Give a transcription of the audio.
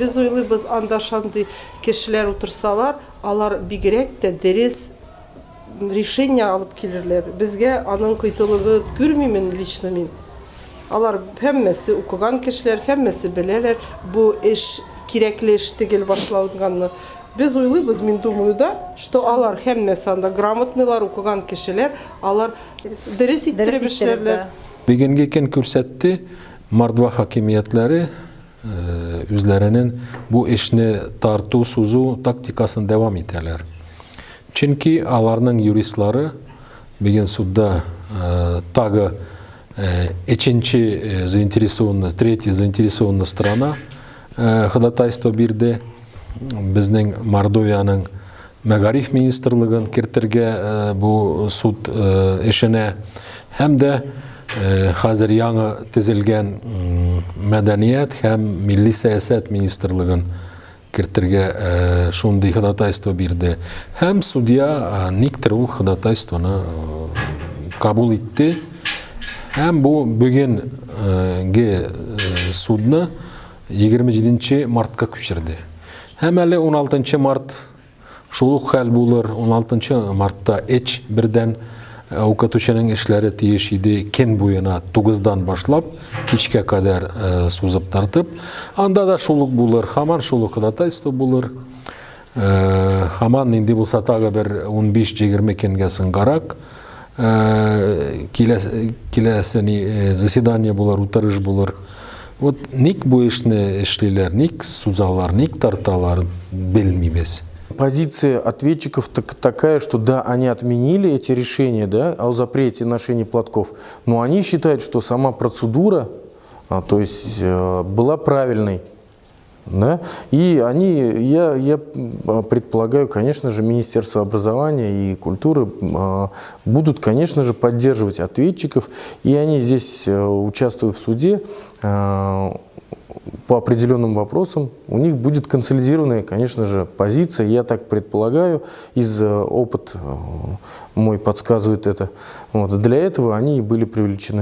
Biz ойлойбыз анда шандай кешелер утырсалар, алар бигерәк тә дөрес решение алып килерләр. Безгә аның кыйтылыгы күрмимен лично мин. Алар һәммәсе укыган кешеләр, һәммәсе беләләр бу эш кирәкле эш түгел башланганны. Без ойлойбыз, мин думаю да, что алар һәммәсе анда грамотныйлар, укыган кешеләр, алар дөрес иттереп эшләрләр. Бигенге кен күрсәтте, Мордва хакимиятләре үзләренең бу эшне тарту, сузу тактикасын дәвам итәләр. Чөнки аларның юристлары бигән судда тагы третья заинтересованная сторона ходатайство бирде. Безнең Мордовияның Мәгариф министрлыгын кертергә бу суд эшенә һәм дә хәзер яңа төзелгән мәдәният һәм милли сәясәт министрлыгын кертергә шундый ходатайство бирде. Һәм судья никтер ул ходатайствоны кабул итте. Һәм бу бүгенге судны 27 мартка күчерде. Һәм әле 16 март шул ук хәл булыр. 16 мартта бердән укытучының эшләре тиеш иде кен буена 9-дан башлап кичкә кадәр сузып тартып. Анда да шул ук булыр, һаман шул ук ходатайство булыр. Һаман инде булса тагы бер 15-20 кенгә сынгарак. Киләсе заседание булыр, утырыш булыр. Вот ник бу эшне эшлиләр, ник сузалар, ник тарталар, белмибез. Позиция ответчиков такая, что да, они отменили эти решения, да, о запрете ношения платков, но они считают, что сама процедура, то есть была правильной. Да? И я предполагаю, конечно же, Министерство образования и культуры будут, конечно же, поддерживать ответчиков, и они здесь, участвуя в суде, по определенным вопросам, у них будет консолидированная, конечно же, позиция, я так предполагаю, опыт мой подсказывает это. Вот. Для этого они и были привлечены.